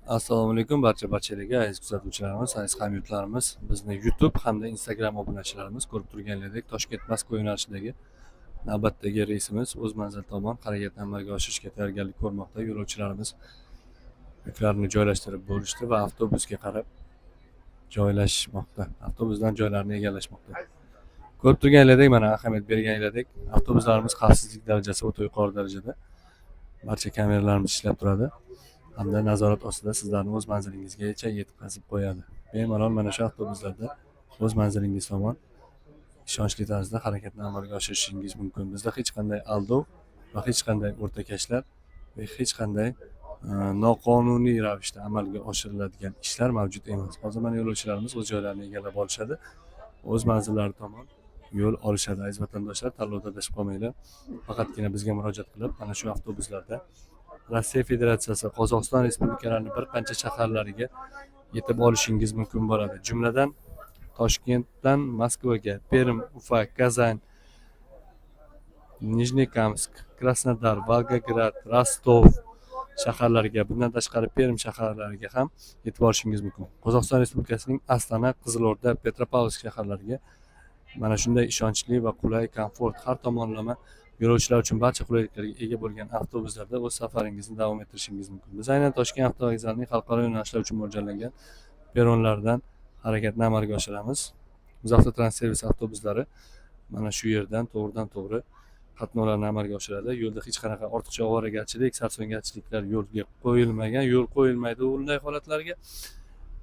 Assalomu alaykum barchalarga aziz kuzatuvchilarimiz, aziz hamyurtlarimiz, bizni YouTube hamda Instagram obunachilarimiz ko'rib turganlaridek Toshkent Moskva yo'nalishidagi navbatdagi reysimiz o'z manzili tomon harakatni amalga oshirishga tayyorgarlik ko'rmoqda. Yo'lovchilarimiz yuklarni joylashtirib bo'lishdi va avtobusga qarab joylashmoqda. Avtobusdan joylarni egallashmoqda. Ko'rib turganlaridek, mana ahamiyat berganlaridek avtobuslarimiz xavfsizlik darajasi o'ta yuqori darajada. Barcha kameralarimiz ishlab turadi. Hamda nazorat ostida sizlarni o'z manzilingizgacha yetkazib qo'yadi. Bemalol mana shu avtobuslarda o'z manzilingiz tomon ishonchli tarzda harakatni amalga oshirishingiz mumkin. Bizda hech qanday aldov va hech qanday o'rtakashlar va hech qanday noqonuniy ravishda amalga oshiriladigan ishlar mavjud emas. Hozir mana yo'lovchilarimiz o'z joylarini egallab olishadi, o'z manzillari tomon yo'l olishadi. Aziz vatandoshlar, tanlovda adashib qolmanglar. Faqatgina bizga murojaat qilib, mana shu avtobuslarda Rossiya Federatsiyasi, Qozog'iston respublikalarining bir qancha shaharlariga yetib olishingiz mumkin bo'ladi. Jumladan Toshkentdan Moskvaga, Perm, Ufa, Kazan, Nijnekamsk, Krasnodar, Volgograd, Rostov shaharlariga, bundan tashqari Perm shaharlariga ham yetib olishingiz mumkin. Qozog'iston Respublikasining Astana, Qizilo'rda, Petropavlovsk shaharlariga mana shunday ishonchli va qulay, komfort, har tomonlama yo'lovchilar uchun barcha qulayliklarga ega bo'lgan avtobuslarda o'z safaringizni davom ettirishingiz mumkin. Biz aynan Toshkent avtovokzalining xalqaro yo'nalishlar uchun mo'ljallangan peronlardan harakatni amalga oshiramiz. Uzavtotrans-servis avtobuslari mana shu yerdan to'g'ridan-to'g'ri qatnovlarni amalga oshiradi. Yo'lda hech qanaqa ortiqcha ovoragarchilik, sarsongarchiliklar yo'lga qo'yilmagan, yo'l qo'yilmaydi bunday holatlarga.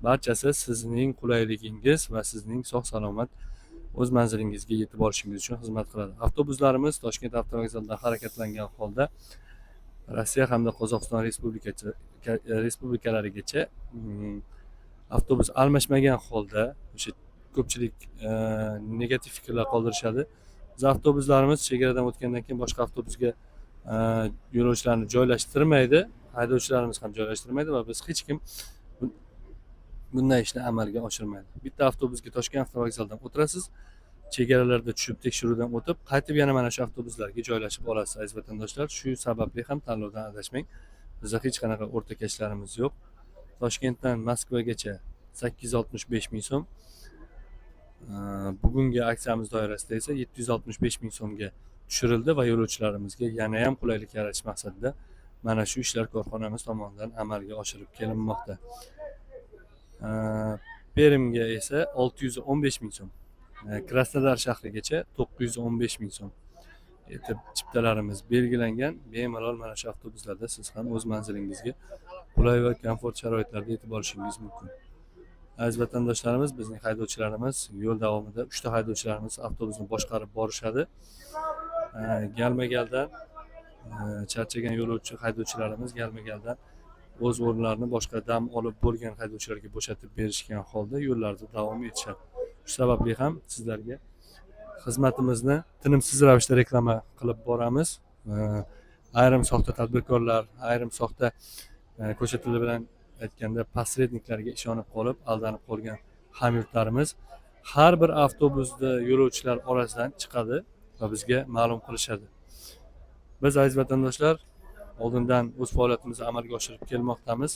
Barchasi sizning qulayligingiz va sizning sog'-salomat o'z manzilingizga yetib olishingiz uchun xizmat qiladi. Avtobuslarimiz Toshkent avtovokzalidan harakatlangan holda Rossiya hamda Qozog'iston respublikalarigacha avtobus almashmagan holda, o'sha ko'pchilik negativ fikrlar qoldirishadi. Biz avtobuslarimiz chegaradan o'tgandan keyin boshqa avtobusga yo'lovchilarni joylashtirmaydi, haydovchilarimiz ham joylashtirmaydi va biz hech kim bunday ishni amalga oshirmaydi. Bitta avtobusga Toshkent avtovokzalidan o'tirasiz, chegaralarda tushib tekshiruvdan o'tib, qaytib yana mana shu avtobuslarga joylashib olasiz aziz vatandoshlar. Shu sababli ham tanlovdan adashmang. Bizda hech qanaqa o'rtakashlarimiz yo'q. Toshkentdan Moskvagacha 865 ming so'm. Bugungi aksiyamiz doirasida esa 765 ming so'mga tushirildi va yo'lovchilarimizga yana ham qulaylik yaratish maqsadida mana shu ishlar korxonamiz tomonidan amalga oshirib kelinmoqda. Permga esa 615 ming so'm, Krasnodar shahrigacha 915 ming so'm etib chiptalarimiz belgilangan. Bemalol mana shu avtobuslarda siz ham o'z manzilingizga qulay va komfort sharoitlarda yetib olishingiz mumkin. Aziz vatandoshlarimiz, bizning haydovchilarimiz yo'l davomida 3 ta haydovchilarimiz avtobusni boshqarib borishadi. Galma-galdan charchagan yo'lovchi haydovchilarimiz galma-galdan o'z o'rnlarini boshqa dam olib bo'lgan haydovchilarga bo'shatib berishgan holda yo'llarda davom etishadi. Shu sababli ham sizlarga xizmatimizni tinimsiz ravishda reklama qilib boramiz. Ayrim soxta tadbirkorlar, ayrim soxta ko'cha tili bilan aytganda posredniklarga ishonib qolib, aldanib qolgan hamyurtlarimiz har bir avtobusda yo'lovchilar orasidan chiqadi va bizga ma'lum qilishadi. Biz aziz vatandoshlar oldindan o'z faoliyatimizni amalga oshirib kelmoqdamiz.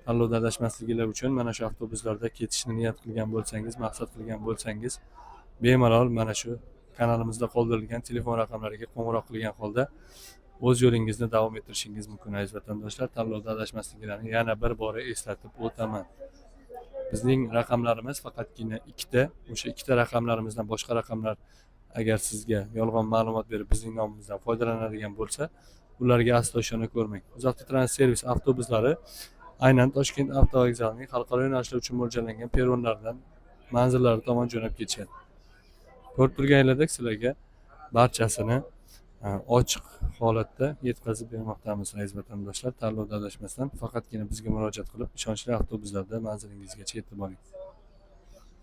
Tanlovda adashmasligingiz uchun mana shu avtobuslarda ketishni niyat qilgan bo'lsangiz, maqsad qilgan bo'lsangiz, bemalol mana shu kanalimizda qoldirilgan telefon raqamlariga qo'ng'iroq qilgan holda o'z yo'lingizni davom ettirishingiz mumkin aziz vatandoshlar. Tanlovda adashmasliklarini yana bir bora eslatib o'taman. Bizning raqamlarimiz faqatgina ikkita. O'sha ikkita raqamlarimizdan boshqa raqamlar agar sizga yolg'on ma'lumot berib bizning nomimizdan foydalanadigan bo'lsa, ularga aslo ishona ko'rmang. Uzavtotrans-servis avtobuslari aynan Toshkent avtovokzalining xalqaro yo'nalishlar uchun mo'ljallangan peronlardan manzillari tomon jo'nab ketishadi. Ko'rib turganlaringdek sizlarga barchasini ochiq holatda yetkazib bermoqdamiz aziz vatandoshlar. Tanlovda adashmasdan faqatgina bizga murojaat qilib ishonchli avtobuslarda manzilingizgacha yetib oling.